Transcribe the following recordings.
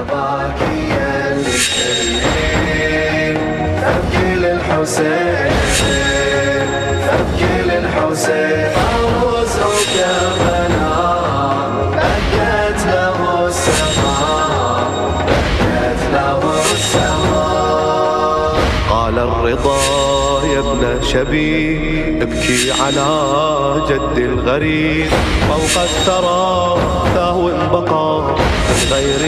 باكيا للحسين تبكي للحسين تبكي للحسين عروس كربلاء بكت له السماء بكت له السماء. قال الرضا يا ابن شبي ابكي على جد الغريب فوق الثرى ثهو بقى من غير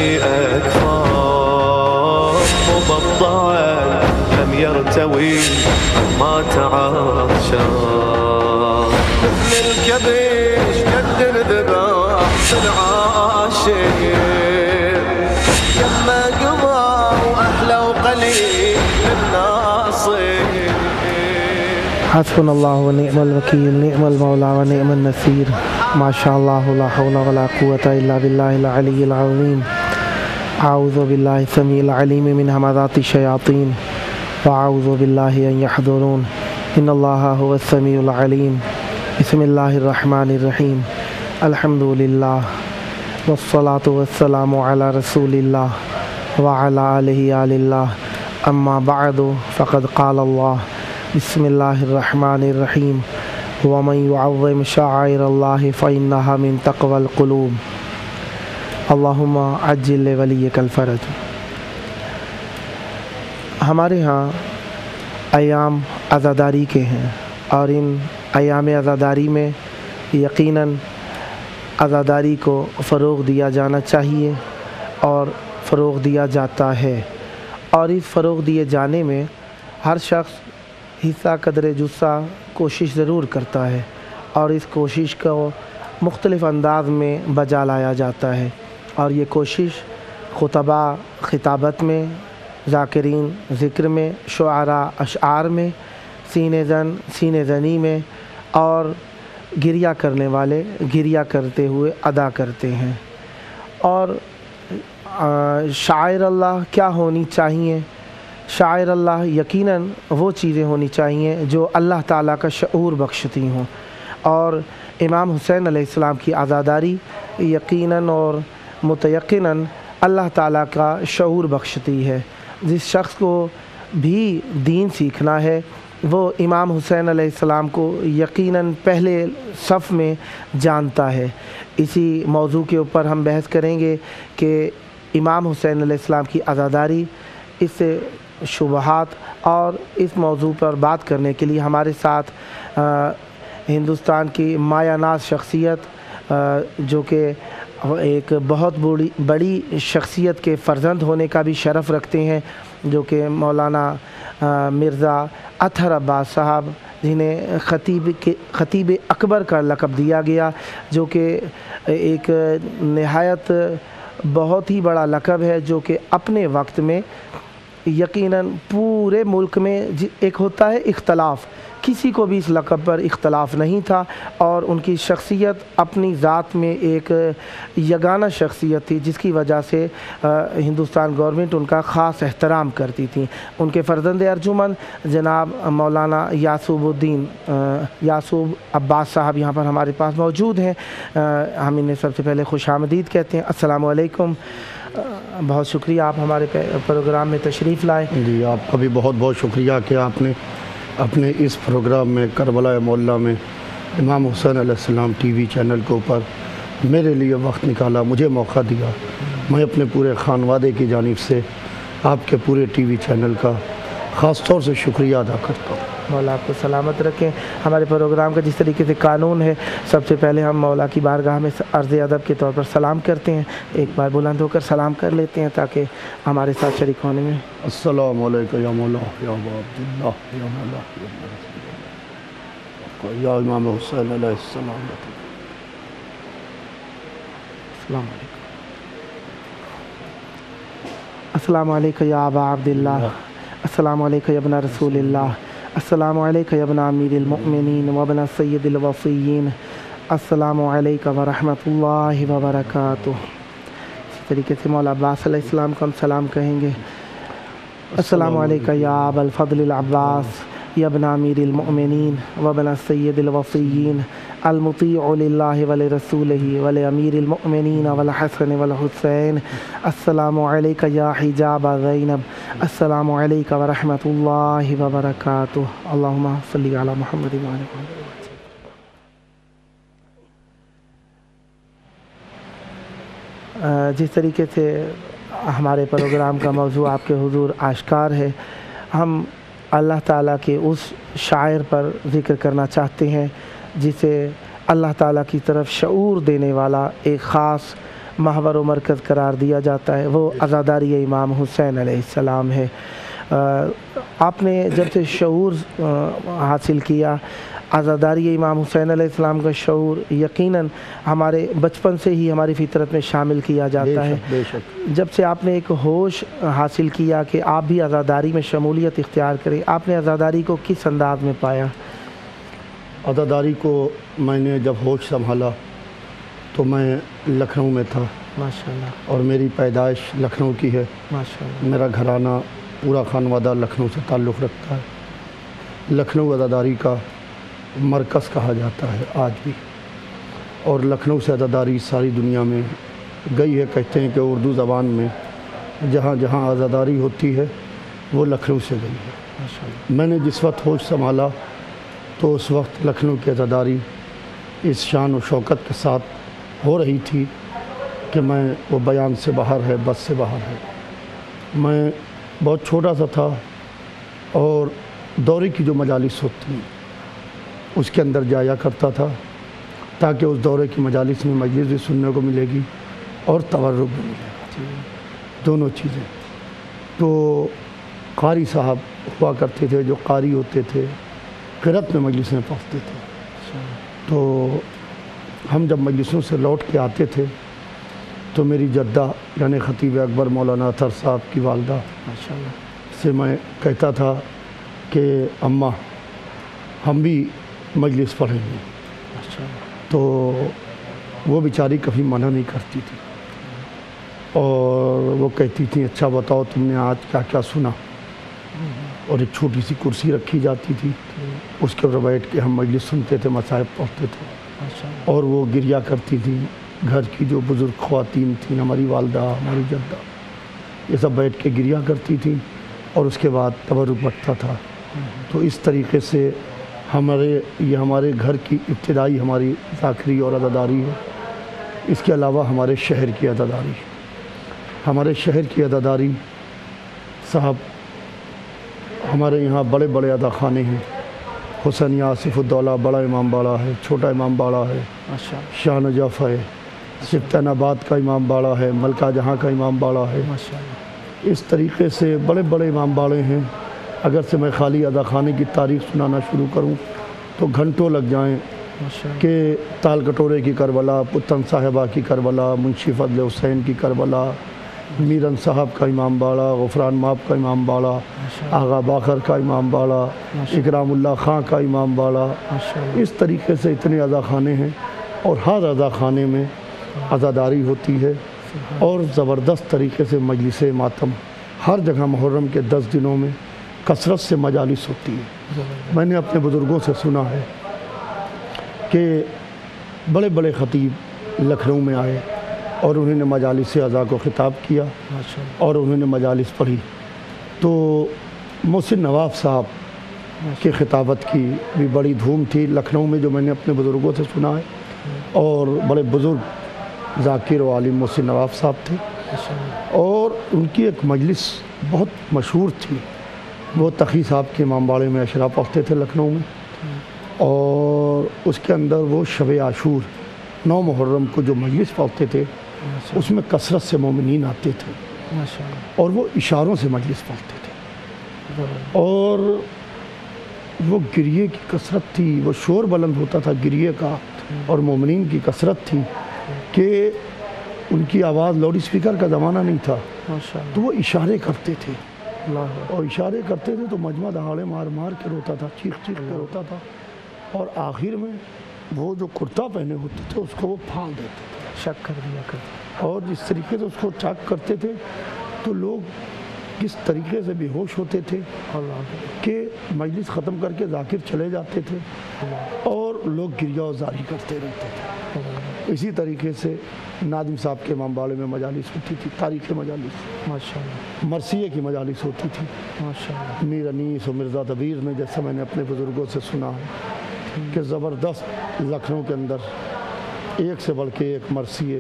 أكفار مبضعا لم يرتوي ما تعاشر مثل الكبش جد الذبح العاشق لما قضى وأحلى وقليل الناصر. حسبنا الله ونعم الوكيل نعم المولى ونعم النصير ما شاء الله لا حول ولا قوة إلا بالله العلي العظيم. أعوذ بالله السميع العليم من همزات الشياطين وأعوذ بالله أن يحضرون إن الله هو السميع العليم. بسم الله الرحمن الرحيم الحمد لله والصلاة والسلام على رسول الله وعلى آله آل الله أما بعد فقد قال الله بسم الله الرحمن الرحيم ومن يعظم شعائر الله فإنها من تقوى القلوب اللهم عجل لولیک الفرج. ہمارے ہاں ایام عزاداری کے ہیں اور ان ایام عزاداری میں یقیناً عزاداری کو فروغ دیا جانا چاہیے اور فروغ دیا جاتا ہے، اور اس فروغ دیے جانے میں ہر شخص حصہ قدر جسہ کوشش ضرور کرتا ہے اور اس کوشش کو مختلف انداز میں بجا لایا جاتا ہے، اور یہ کوشش خطبہ خطابت میں، ذاکرین ذکر میں، شعراء اشعار میں، سینے زنی میں، اور گریہ کرنے والے گریہ کرتے ہوئے ادا کرتے ہیں. اور شاعر اللہ کیا ہونی چاہیے؟ شاعر اللہ یقیناً وہ چیزیں ہونی چاہیے جو اللہ تعالیٰ کا شعور بخشتی ہوں، اور امام حسین علیہ السلام کی عزاداری یقیناً اور متیقناً اللہ تعالیٰ کا شعور بخشتی ہے. جس شخص کو بھی دین سیکھنا ہے وہ امام حسین علیہ السلام کو یقیناً پہلے صف میں جانتا ہے. اسی موضوع کے اوپر ہم بحث کریں گے کہ امام حسین علیہ السلام کی عزاداری، اس سے شبہات، اور اس موضوع پر بات کرنے کے لیے ہمارے ساتھ ہندوستان کی مایہ ناز شخصیت جو کہ ایک بہت بڑی شخصیت کے فرزند ہونے کا بھی شرف رکھتے ہیں، جو کہ مولانا مرزا اطہر عباس صاحب، جنہیں خطیب اکبر کا لقب دیا گیا، جو کہ ایک نہایت بہت ہی بڑا لقب ہے، جو کہ اپنے وقت میں یقیناً پورے ملک میں ایک ہوتا ہے اختلاف، کسی کو بھی اس لقب پر اختلاف نہیں تھا، اور ان کی شخصیت اپنی ذات میں ایک یگانہ شخصیت تھی، جس کی وجہ سے ہندوستان گورنمنٹ ان کا خاص احترام کرتی تھی. ان کے فرزند ارجمند جناب مولانا یعصوب عباس صاحب یہاں پر ہمارے پاس موجود ہیں. ہم انہیں سب سے پہلے خوش آمدید کہتے ہیں. السلام علیکم، بہت شکریہ آپ ہمارے پروگرام میں تشریف لائے. جی آپ کا بھی بہت بہت شکریہ کہ آپ نے اپنے اس پروگرام میں کربلا معلیٰ میں امام حسین علیہ السلام ٹی وی چینل کے اوپر میرے لیے وقت نکالا، مجھے موقع دیا. میں اپنے پورے خانوادے کی جانب سے آپ کے پورے ٹی وی چینل کا خاص طور سے شکریہ ادا کرتا ہوں. مولا آپ کو سلامت رکھیں. ہمارے پروگرام کا جس طریقے سے قانون ہے، سب سے پہلے ہم مولا کی بارگاہ میں عرض ادب کے طور پر سلام کرتے ہیں. ایک بار بلند ہو کر سلام کر لیتے ہیں تاکہ ہمارے ساتھ شریک ہونے میں. السلام علیکم یا مولا یا عبداللہ یا مولا یا امام حسین علیہ السلام. السلام علیکم. السلام علیکم یا ابا عبداللہ. السلام علیکم یا ابن رسول اللہ. السلام علیکم یا ابن امیر المؤمنین و ابن سید الوصیین. السلام علیکم ورحمۃ اللہ وبرکاتہ. اسی طریقے سے مولا عباس علیہ السلام کو ہم سلام کہیں گے. السلام علیکم یا ابا الفضل العباس یا ابن امیر المؤمنین و ابن سید الوصیین. المطیع للہ ولرسولہ ولامیر المؤمنین والحسن والحسین السلام علیک یا حجاب زینب السلام علیک ورحمۃ اللہ وبرکاتہ اللہم صلی علی محمد وعلی محمد. جس طریقے سے ہمارے پروگرام کا موضوع آپ کے حضور آشکار ہے، ہم اللہ تعالیٰ کے اس شاعر پر ذکر کرنا چاہتے ہیں جسے اللہ تعالیٰ کی طرف شعور دینے والا ایک خاص محور و مرکز قرار دیا جاتا ہے. وہ عزاداری امام حسین علیہ السلام ہے. آپ نے جب سے شعور حاصل کیا، عزاداری امام حسین علیہ السلام کا شعور یقیناً ہمارے بچپن سے ہی ہماری فطرت میں شامل کیا جاتا ہے. بے شک. جب سے آپ نے ایک ہوش حاصل کیا کہ آپ بھی عزاداری میں شمولیت اختیار کریں، آپ نے عزاداری کو کس انداز میں پایا؟ عزاداری کو میں نے جب ہوش سنبھالا تو میں لکھنؤ میں تھا. ماشاءاللہ. اور میری پیدائش لکھنؤ کی ہے. ماشاءاللہ. میرا گھرانہ پورا خانوادہ لکھنؤ سے تعلق رکھتا ہے. لکھنؤ عزاداری کا مرکز کہا جاتا ہے آج بھی، اور لکھنؤ سے عزاداری ساری دنیا میں گئی ہے. کہتے ہیں کہ اردو زبان میں جہاں جہاں عزاداری ہوتی ہے وہ لکھنؤ سے گئی ہے. ماشاءاللہ. میں نے جس وقت ہوش سنبھالا تو اس وقت لکھنؤ کی عزاداری اس شان و شوکت کے ساتھ ہو رہی تھی کہ میں وہ بیان سے باہر ہے، بس سے باہر ہے. میں بہت چھوٹا سا تھا اور دورے کی جو مجالس ہوتی ہیں اس کے اندر جایا کرتا تھا تاکہ اس دورے کی مجالس میں مجلس بھی سننے کو ملے گی اور تورک بھی ملے گا، دونوں چیزیں. تو قاری صاحب ہوا کرتے تھے جو قاری ہوتے تھے، قرأت میں مجلسیں پڑھتے تھے. تو ہم جب مجلسوں سے لوٹ کے آتے تھے تو میری جدہ یعنی خطیب اکبر مولانا اطہر صاحب کی والدہ سے میں کہتا تھا کہ اماں ہم بھی مجلس پڑھیں گے. تو وہ بیچاری کبھی منع نہیں کرتی تھی اور وہ کہتی تھی اچھا بتاؤ تم نے آج کیا کیا سنا. اور ایک چھوٹی سی کرسی رکھی جاتی تھی، اس کے اوپر بیٹھ کے ہم مجلس سنتے تھے، مصائب پڑھتے تھے. اور وہ گریا کرتی تھی. گھر کی جو بزرگ خواتین تھیں، ہماری والدہ، ہماری جدہ، یہ سب بیٹھ کے گریا کرتی تھیں اور اس کے بعد تبرک بٹتا تھا. تو اس طریقے سے ہمارے گھر کی ابتدائی ہماری ذاکری اور عزاداری ہے. اس کے علاوہ ہمارے شہر کی عزاداری ہے. ہمارے شہر کی عزاداری صاحب، ہمارے یہاں بڑے بڑے ادا خانے ہیں. حسینیہ آصف الدولہ بڑا امام باڑہ ہے، چھوٹا امام باڑہ ہے، شاہ نجف ہے، سفتین آباد کا امام باڑہ ہے، ملکہ جہاں کا امام باڑہ ہے. اس طریقے سے بڑے بڑے امام باڑے ہیں. اگر سے میں خالی ادا خانے کی تاریخ سنانا شروع کروں تو گھنٹوں لگ جائیں کہ تال کٹورے کی کربلا، پتن صاحبہ کی کربلا، منشی فضل حسین کی کربلا، میرن صاحب کا امام باڑہ، غفران ماب کا امام باڑہ، آغا باخر کا امام باڑہ، اکرام اللہ خان کا امام باڑہ. اس طریقے سے اتنے ادا خانے ہیں اور ہر ادا خانے میں عزاداری ہوتی ہے اور زبردست طریقے سے مجلس ماتم ہر جگہ محرم کے 10 دنوں میں کثرت سے مجالس ہوتی ہے. میں نے اپنے بزرگوں سے سنا ہے کہ بڑے بڑے خطیب لکھنؤ میں آئے اور انہوں نے مجالس عزا کو خطاب کیا اور انہوں نے مجالس پڑھی. تو محسن نواف صاحب کی خطابت کی بھی بڑی دھوم تھی لکھنؤ میں، جو میں نے اپنے بزرگوں سے سنا ہے. اور بڑے بزرگ ذاکر و عالم محسن نواف صاحب تھے اور ان کی ایک مجلس بہت مشہور تھی. وہ تقی صاحب کے امام باڑے میں اشرا پڑھتے تھے لکھنؤ میں، اور اس کے اندر وہ شب عاشور 9 محرم کو جو مجلس پڑھتے تھے اس میں کثرت سے مومنین آتے تھے اور وہ اشاروں سے مجلس پڑھتے تھے. اور وہ گریے کی کثرت تھی، وہ شور بلند ہوتا تھا گریے کا، اور مومنین کی کثرت تھی کہ ان کی آواز لاؤڈ اسپیکر کا زمانہ نہیں تھا. تو وہ اشارے کرتے تھے اور اشارے کرتے تھے تو مجمع دہاڑے مار مار کے روتا تھا، چیخ چیخ کے روتا تھا. اور آخر میں وہ جو کرتا پہنے ہوتے تھے اس کو وہ پھاڑ دیتے تھے، شک کر دیا کرتے. اور جس طریقے سے اس کو چاک کرتے تھے تو لوگ کس طریقے سے بے ہوش ہوتے تھے کہ مجلس ختم کر کے ذاکر چلے جاتے تھے اور لوگ گریہ وزاری کرتے رہتے تھے۔ اسی طریقے سے ناظم صاحب کے امام باڑے میں مجالس ہوتی تھی، تاریخ مجالس، ماشاءاللہ مرثیے کی مجالس ہوتی تھی۔ ماشاءاللہ میر انیس و مرزا دبیر نے، جیسا میں نے اپنے بزرگوں سے سنا ہے کہ زبردست لکھنؤ کے اندر ایک سے بڑھ کے ایک مرثیے،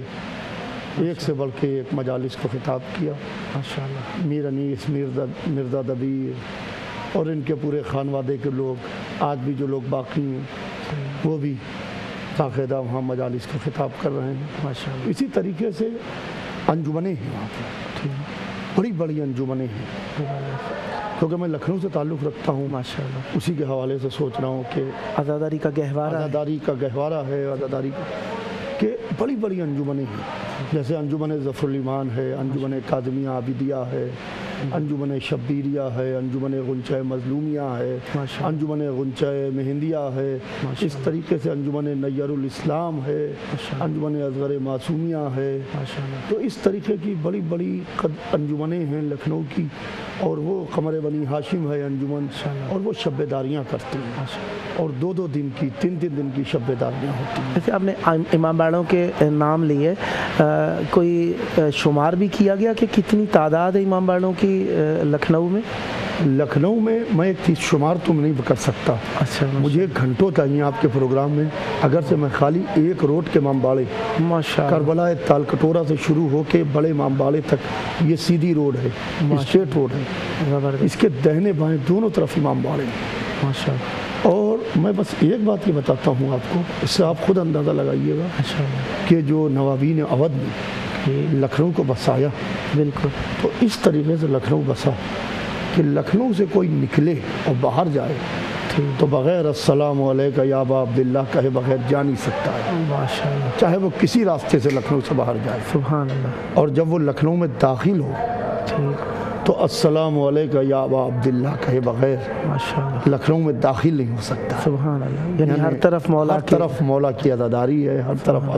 ایک سے بڑھ کے ایک مجالس کو خطاب کیا۔ ماشاءاللہ میر انیس، مرزا دبیر اور ان کے پورے خانوادے کے لوگ، آج بھی جو لوگ باقی ہیں وہ بھی باقاعدہ وہاں مجالس کو خطاب کر رہے ہیں۔ ماشاءاللہ اسی طریقے سے انجمنیں ہیں وہاں پر، بڑی بڑی انجمنیں ہیں، کیونکہ میں لکھنؤ سے تعلق رکھتا ہوں، ماشاءاللہ اسی کے حوالے سے سوچ رہا ہوں کہ عزاداری کا گہوارہ ہے۔ عزاداری کا گہوارہ ہے، عزاداری کا کہ بڑی بڑی انجمنیں ہیں، جیسے انجمن ظفر الایمان ہے، انجمن کاظمیہ عابدیہ ہے، انجمن شبیریہ ہے، انجمن غنچۂ مظلومیہ ہے، ماشاءاللہ انجمن غنچۂ مہندیہ ہے، اس طریقے سے انجمن نیر الاسلام ہے، انجمن اصغر معصومیہ ہے۔ ماشاءاللہ تو اس طریقے کی بڑی بڑی انجمنیں ہیں لکھنؤ کی، اور وہ قمر بنی ہاشم ہے انجمن، اور وہ شب داریاں کرتی ہیں، اور دو دو دن کی، تین تین دن کی شب داریاں ہوتی ہیں۔ جیسے آپ نے امام باڑوں کے نام لیے، کوئی شمار بھی کیا گیا کہ کتنی تعداد ہے امام باڑوں کی لکھنؤ میں؟ لکھنؤ میں میں ایک چیز شمار تو نہیں کر سکتا، اچھا مجھے گھنٹوں چاہیے آپ کے پروگرام میں، اگر سے میں خالی ایک روڈ کے امام باڑے، ماشاءاللہ کربلا تال کٹورا سے شروع ہو کے بڑے امام باڑے تک، یہ سیدھی روڈ ہے، اسٹریٹ روڈ ہے، زبردست اس کے دہنے بائیں دونوں طرف امام باڑے ہیں۔ ماشاءاللہ اور میں بس ایک بات یہ بتاتا ہوں آپ کو، اس سے آپ خود اندازہ لگائیے گا ماشاءاللہ کہ جو نوابین اودھ نے لکھنؤ کو بسایا، بالکل تو اس طریقے سے لکھنؤ بسا کہ لکھنؤ سے کوئی نکلے اور باہر جائے تو بغیر السلام علیکہ یا ابا عبداللہ کہے بغیر جا نہیں سکتا ہے، ماشاءاللہ چاہے وہ کسی راستے سے لکھنؤ سے باہر جائے۔ سبحان اللہ اور جب وہ لکھنؤ میں داخل ہو ٹھیک تو السلام علیکہ یا ابا عبداللہ کہے بغیر ماشاءاللہ لکھنؤ میں داخل نہیں ہو سکتا۔ سبحان اللہ، یعنی ہر طرف مولا ہر طرف مولا کی عزاداری ہے، ہر طرف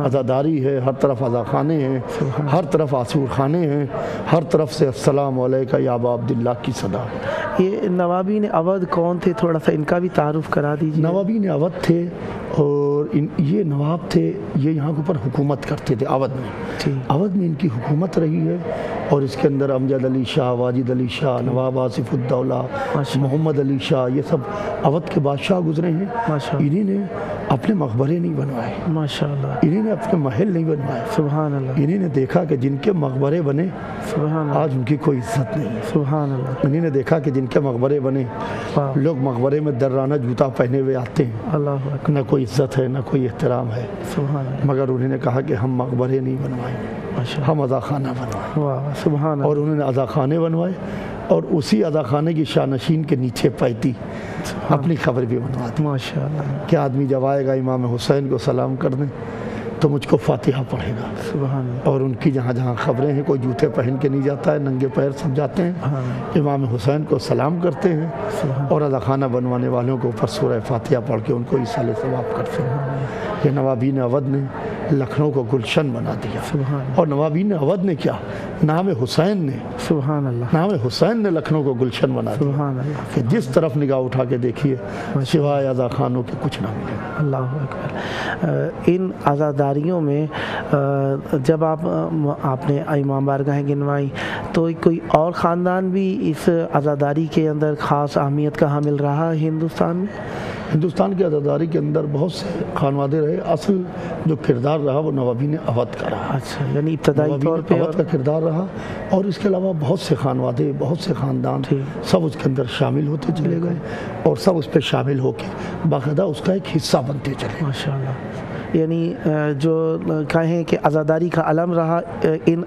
عزاداری ہے، ہر طرف عزا خانے ہیں، ہر طرف آسور خانے ہیں، ہر طرف سے السلام علیکہ یا ابا عبداللہ کی صدا۔ یہ نوابین اودھ کون تھے؟ تھوڑا سا ان کا بھی تعارف کرا دیجیے۔ نوابین اودھ تھے، اور یہ نواب تھے، یہ یہاں کے اوپر حکومت کرتے تھے اودھ میں۔ اودھ میں ان کی حکومت رہی ہے، اور اس کے اندر امجد علی شاہ، واجد علی شاہ، نواب آصف الدولہ، محمد علی شاہ، یہ سب اودھ کے بادشاہ گزرے ہیں۔ انہی نے اپنے مقبرے نہیں بنوائے، ماشاءاللہ انہی نے اپنے محل نہیں بنوائے، سبحان اللہ، انہی نے دیکھا کہ جن کے مقبرے بنے سبحان اللہ، آج ان کی کوئی عزت نہیں ہے۔ سبحان اللہ، انہی نے دیکھا کہ جن کے مقبرے بنے، لوگ مقبرے میں درانہ جوتا پہنے ہوئے آتے ہیں، اللہ اکبر، نہ کوئی عزت ہے نہ کوئی احترام ہے، سبحان اللہ، مگر انہوں نے کہا کہ ہم مقبرے نہیں بنوائیں، ہم عزا خانہ بنوائیں، واہ سبحان اللہ، اور انہوں نے عزا خانے بنوائے، اور اسی عزا خانے کی شانشین کے نیچے پیتی اپنی خبر بھی بنوا دی ماشاءاللہ، کہ آدمی جب آئے گا امام حسین کو سلام کر دیں تو مجھ کو فاتحہ پڑھے گا، سبحان اللہ، اور ان کی جہاں جہاں خبریں ہیں، کوئی جوتے پہن کے نہیں جاتا ہے، ننگے پیر سب جاتے ہیں، امام حسین کو سلام کرتے ہیں، اور عزا خانہ بنوانے والوں کے اوپر سورہ فاتحہ پڑھ کے ان کو ایصال ثواب کرتے ہیں۔ یہ نوابین اودھ نے لکھنؤ کو گلشن بنا دیا، اور نوابین اودھ نے کیا، نام حسین نے، سبحان اللہ، نام حسین نے لکھنؤ کو گلشن بنا دیا سبحان اللہ، کہ جس طرف نگاہ اٹھا کے دیکھیے سوائے عزا خانوں کے کچھ نہ ملے۔ اللہ اکبر۔ ان عزاداریوں میں جب آپ نے امام بارگاہیں گنوائی تو کوئی اور خاندان بھی اس عزاداری کے اندر خاص اہمیت کا حامل رہا ہے ہندوستان میں؟ ہندوستان کی عزاداری کے اندر بہت سے خانوادے رہے، اصل جو کردار رہا وہ نوابین اودھ کا رہا، اچھا، یعنی ابتدائی طور پہ اودھ کا کردار رہا، اور اس کے علاوہ بہت سے خانوادے، بہت سے خاندان سب اس کے اندر شامل ہوتے چلے گئے، اور سب اس پہ شامل ہو کے باقاعدہ اس کا ایک حصہ بنتے چلے۔ ماشاءاللہ، یعنی جو کہیں کہ عزاداری کا علم رہا ان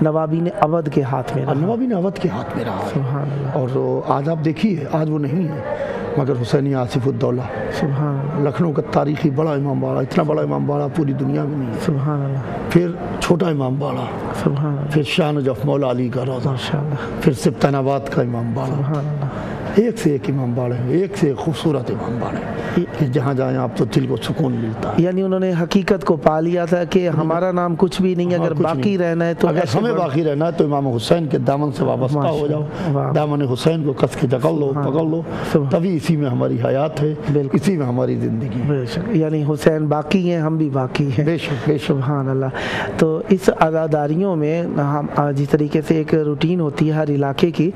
نوابین اودھ کے ہاتھ میں رہا، نوابین اودھ کے ہاتھ میں رہا، سبحان اللہ، اور آج آپ دیکھیے آج وہ نہیں ہے، مگر حسینی آصف الدولہ سبحان اللہ، لکھنؤ کا تاریخی بڑا امام باڑہ، اتنا بڑا امام باڑہ پوری دنیا میں نہیں ہے، سبحان اللہ، پھر چھوٹا امام باڑہ، سبحان اللہ، پھر شاہ نجف مولا علی کا روضہ، ماشاءاللہ، پھر سبطین آباد کا امام باڑہ، سبحان اللہ، ایک سے ایک امام باڑے ہیں، ایک سے ایک خوبصورت امام باڑے ہیں کہ جہاں جائیں آپ تو دل کو سکون ملتا ہے۔ یعنی انہوں نے حقیقت کو پا لیا تھا کہ ہمارا نام کچھ بھی نہیں، اگر کچھ باقی نہیں۔ رہنا ہے تو اگر ایسے ہمیں باقی رہنا ہے تو امام حسین کے دامن سے وابستہ ہو جاؤ، واہ۔ دامن حسین کو کس کے جکڑ لو، پکڑ لو، سبحان۔ تبھی اسی میں ہماری حیات ہے، بالکل۔ اسی میں ہماری زندگی ہے۔ بے شک، یعنی حسین باقی ہیں، ہم بھی باقی ہیں۔ بے شک، بے شک۔ سبحان اللہ۔ تو اس عزاداریوں میں ہم جس طریقے سے ایک روٹین ہوتی ہے ہر علاقے کی،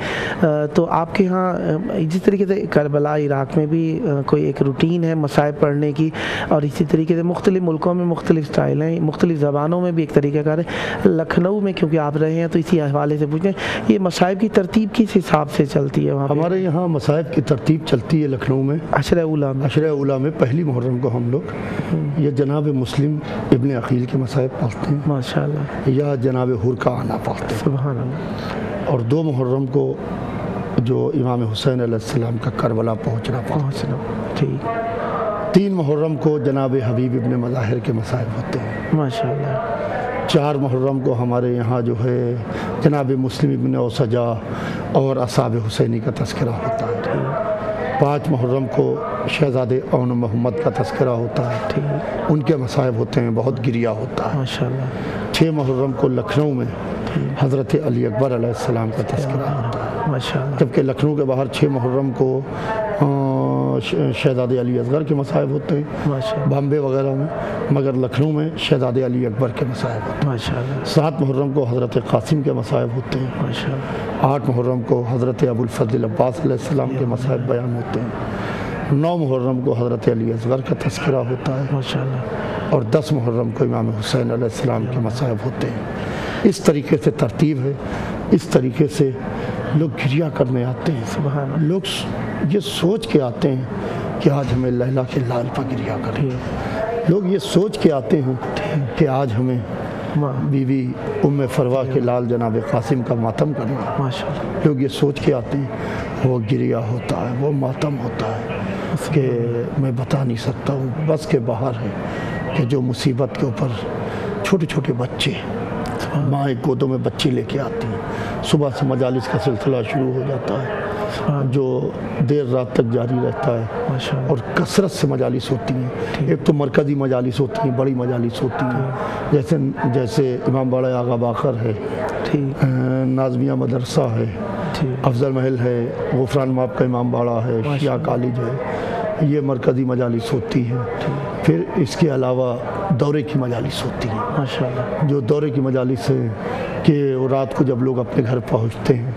تو آپ کے ہاں جس طریقے سے کربلا عراق میں بھی کوئی ایک روٹین ہے مصائب پڑھنے کی، اور اسی طریقے سے مختلف ملکوں میں مختلف سٹائل ہیں، مختلف زبانوں میں بھی ایک طریقہ کار ہے۔ لکھنؤ میں کیونکہ آپ رہے ہیں تو اسی حوالے سے پوچھیں یہ مصائب کی ترتیب کس حساب سے چلتی ہے وہاں پہ؟ ہمارے یہاں مصائب کی ترتیب چلتی ہے لکھنؤ میں، عشرہ اولیٰ میں۔ عشرہ اولیٰ میں پہلی محرم کو ہم لوگ یا جناب مسلم ابن عقیل کے مصائب پڑھتے ہیں، ماشاء اللہ، یا جناب حرکہ آنا پڑھتے ہیں، سبحان اللہ، اور 2 محرم کو جو امام حسین علیہ السلام کا کربلا پہنچنا پڑھتے پہنچنا ٹھیک، ہیں۔ 3 محرم کو جناب حبیب ابن مظاہر کے مصائب ہوتے ہیں۔ ماشاء اللہ، 4 محرم کو ہمارے یہاں جو ہے جناب مسلم ابن اوسجا اور اصحاب حسینی کا تذکرہ ہوتا ہے۔ 5 محرم کو شہزادے اون محمد کا تذکرہ ہوتا ہے، ٹھیک، ان کے مصائب ہوتے ہیں، بہت گریہ ہوتا ہے۔ ماشاء اللہ، 6 محرم کو لکھنؤ میں حضرت علی اکبر علیہ السلام کا تذکرہ ہوتا ہے، ماشاء اللہ، جبکہ لکھنؤ کے باہر 6 محرم کو شہزادے علی اصغر کے مصائب ہوتے ہیں، ماشاء اللہ، بامبے وغیرہ میں، مگر لکھنؤ میں شہزادے علی اکبر کے مصائب ہوتے ہیں۔ ماشاء اللہ، 7 محرم کو حضرت قاسم کے مصائب ہوتے ہیں۔ ماشاء اللہ، 8 محرم کو حضرت ابو الفضل عباس علیہ السلام کے مصائب بیان ہوتے ہیں۔ 9 محرم کو حضرت علی اصغر کا تذکرہ ہوتا ہے، ماشاء اللہ، اور 10 محرم کو امام حسین علیہ السلام کے مصائب ہوتے ہیں۔ اس طریقے سے ترتیب ہے، اس طریقے سے لوگ گریہ کرنے آتے ہیں، سبحان اللہ، لوگ یہ سوچ کے آتے ہیں کہ آج ہمیں لیلا کے لال پر گریہ کریں، لوگ یہ سوچ کے آتے ہیں کہ آج ہمیں بی بی ام فروا کے لال جناب قاسم کا ماتم کرنا ہے، ماشاء اللہ، لوگ یہ سوچ کے آتے ہیں، وہ گریہ ہوتا ہے، وہ ماتم ہوتا ہے کہ میں بتا نہیں سکتا ہوں، بس کے باہر ہے کہ جو مصیبت کے اوپر چھوٹے چھوٹے بچے، ماں ایک گودوں میں بچے لے کے آتی ہیں، صبح سے مجالس کا سلسلہ شروع ہو جاتا ہے جو دیر رات تک جاری رہتا ہے، ماشاء اللہ، اور کثرت سے مجالس ہوتی ہیں۔ ایک تو مرکزی مجالس ہوتی ہیں، بڑی مجالس ہوتی ہیں، جیسے امام باڑہ آغا باخر ہے، ٹھیک، نازمیہ مدرسہ ہے، ٹھیک، افضل محل ہے، غفران ماب کا امام باڑہ ہے، شیعہ کالج ہے، یہ مرکزی مجالس ہوتی ہیں۔ پھر اس کے علاوہ دورے کی مجالس ہوتی ہیں، ماشاء اللہ، جو دورے کی مجالس ہیں کہ رات کو جب لوگ اپنے گھر پہنچتے ہیں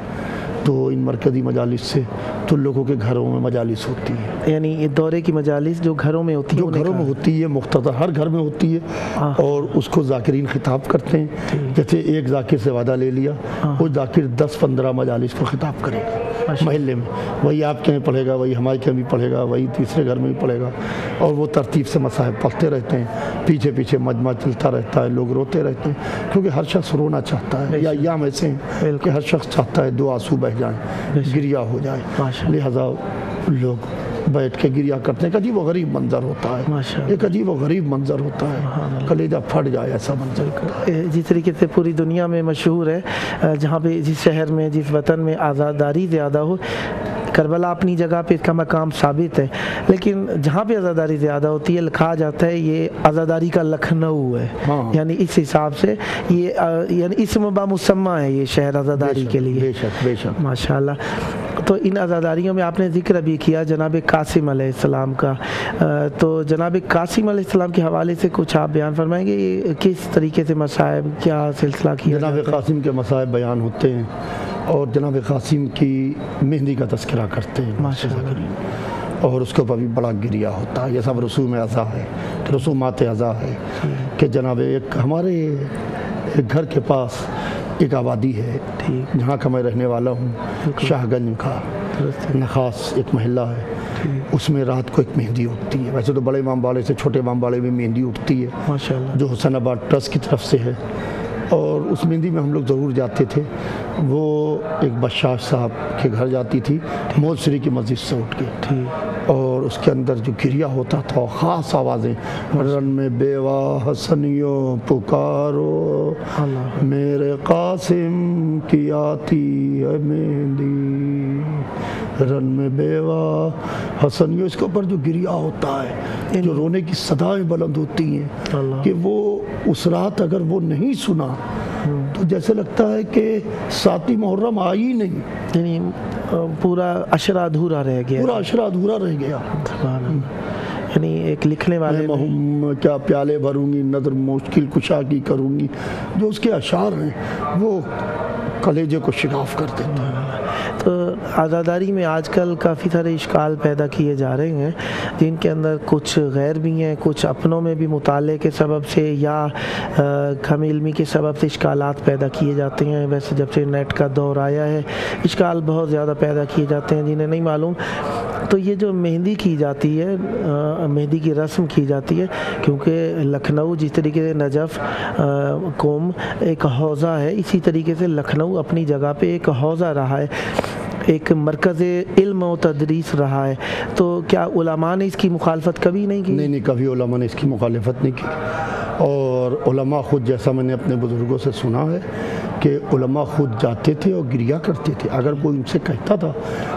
تو ان مرکزی مجالس سے تو لوگوں کے گھروں میں مجالس ہوتی ہیں، یعنی یہ دورے کی مجالس جو گھروں میں ہوتی جو گھروں میں ہوتی ہے، مختصر ہر گھر میں ہوتی ہے، اور اس کو ذاکرین خطاب کرتے ہیں۔ جیسے ایک ذاکر سے وعدہ لے لیا، وہ ذاکر 10-15 مجالس کو خطاب کرے گا محلے میں، وہی آپ کے یہاں پڑھے گا، وہی ہمارے کے یہاں بھی پڑھے گا، وہی تیسرے گھر میں بھی پڑھے گا، اور وہ ترتیب سے مصاحب پڑھتے رہتے ہیں، پیچھے پیچھے مجمع چلتا رہتا ہے، لوگ روتے رہتے ہیں، کیونکہ ہر شخص رونا چاہتا ہے، یا ایام ایسے ہیں کہ ہر شخص چاہتا ہے 2 آنسو بہ جائیں، گریہ ہو جائے، لہذا لوگ بیٹھ کے گریہ کرتے ہیں۔ ایک عجیب و غریب منظر ہوتا ہے، ایک عجیب و غریب منظر ہوتا ہے، کلیجہ پھٹ جائے ایسا منظر ہوتا ہے۔ جس طریقے سے پوری دنیا میں مشہور ہے، جہاں پہ جس شہر میں جس وطن میں آزاداری زیادہ ہو، کربلا اپنی جگہ پہ اس کا مقام ثابت ہے، لیکن جہاں پہ آزاداری زیادہ ہوتی ہے کہا جاتا ہے یہ آزاداری کا لکھنؤ ہے، یعنی اس حساب سے یہ یعنی اسم بامسمہ ہے یہ شہر آزاداری کے لیے۔ بے شک، بے شک، ماشاء اللہ۔ تو ان آزاداریوں میں آپ نے ذکر بھی کیا جناب قاسم علیہ السلام کا، تو جناب قاسم علیہ السلام کے حوالے سے کچھ آپ بیان فرمائیں گے، یہ کس طریقے سے مصائب کیا سلسلہ کیا؟ جناب قاسم کے مصائب بیان ہوتے ہیں، اور جناب قاسم کی مہندی کا تذکرہ کرتے ہیں ماشاء اللہ، اور اس کے اوپر بھی بڑا گریہ ہوتا ہے۔ یہ سب رسوم اعضاء ہے، رسومات اعضاء ہے کہ جناب ایک ہمارے ایک گھر کے پاس ایک آبادی ہے جہاں کا میں رہنے والا ہوں، شاہ گنج کا نخاس ایک محلہ ہے، اس میں رات کو ایک مہندی اٹھتی ہے۔ ویسے تو بڑے امام باڑے سے چھوٹے امام باڑے میں مہندی اٹھتی ہے ماشاءاللہ، جو حسین آباد ٹرسٹ کی طرف سے ہے، اور اس مہندی میں ہم لوگ ضرور جاتے تھے۔ وہ ایک بشاش صاحب کے گھر جاتی تھی موسری کی مسجد سے اٹھ کے، اور اس کے اندر جو گریہ ہوتا تھا خاص آوازیں، رن میں بیوہ حسنیوں پکارو میرے قاسم کی آتی ہے مہندی، رن میں بیوا حسن، یہ اس کے اوپر جو گریا ہوتا ہے، جو رونے کی صدایں بلند ہوتی ہیں کہ وہ اس رات اگر وہ نہیں سنا تو جیسے لگتا ہے کہ 7 محرم آئی نہیں، یعنی پورا عشرہ ادھورا رہ گیا، پورا عشرہ ادھورا رہ گیا۔ سبحان اللہ۔ یعنی ایک لکھنے والے میں کیا پیالے بھروں گی، نظر مشکل کشا کی کروں گی، جو اس کے اشعار ہیں وہ کلیجے کو شگاف کر دیتے ہیں۔ تو عزاداری میں آج کل کافی سارے اشکال پیدا کیے جا رہے ہیں، جن کے اندر کچھ غیر بھی ہیں، کچھ اپنوں میں بھی مطالعے کے سبب سے یا کم علمی کے سبب سے اشکالات پیدا کیے جاتے ہیں۔ ویسے جب سے نیٹ کا دور آیا ہے اشکال بہت زیادہ پیدا کیے جاتے ہیں جنہیں نہیں معلوم۔ تو یہ جو مہندی کی جاتی ہے، مہندی کی رسم کی جاتی ہے، کیونکہ لکھنؤ جس طریقے سے نجف قوم ایک حوزہ ہے، اسی طریقے سے لکھنؤ اپنی جگہ پہ ایک حوزہ رہا ہے، ایک مرکز علم و تدریس رہا ہے۔ تو کیا علماء نے اس کی مخالفت کبھی نہیں کی؟ نہیں، کبھی علماء نے اس کی مخالفت نہیں کی، اور علماء خود، جیسا میں نے اپنے بزرگوں سے سنا ہے کہ علماء خود جاتے تھے اور گریا کرتے تھے۔ اگر کوئی ان سے کہتا تھا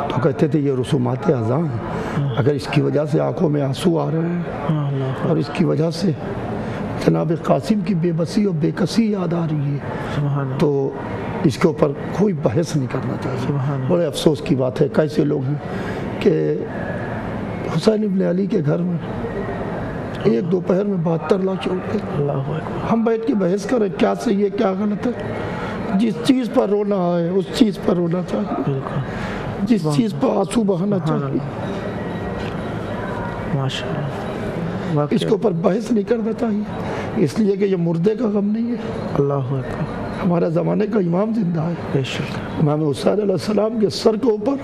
تو کہتے تھے یہ رسومات اعضاء ہیں، اگر اس کی وجہ سے آنکھوں میں آنسو آ رہے ہیں اور اس کی وجہ سے جناب قاسم کی بے بسی اور بے کسی یاد آ رہی ہے تو اس کے اوپر کوئی بحث نہیں کرنا چاہیے۔ بڑے افسوس کی بات ہے، کیسے لوگ ہیں کہ حسین ابن علی کے گھر میں ایک دوپہر میں 72 لاشیں اٹھ گئی۔ ہم بیٹھ کے بحث کریں کیا صحیح ہے کیا غلط ہے؟ جس چیز پر رونا ہے اس چیز پر رونا چاہیے، جس چیز پر آنسو بہانا چاہیے، اس کے اوپر بحث نہیں کرنا چاہیے، اس لیے کہ یہ مردے کا غم نہیں ہے۔ اللہ اکبر۔ ہمارے زمانے کا امام زندہ ہے، بے شک۔ امام حسین علیہ السلام کے سر کے اوپر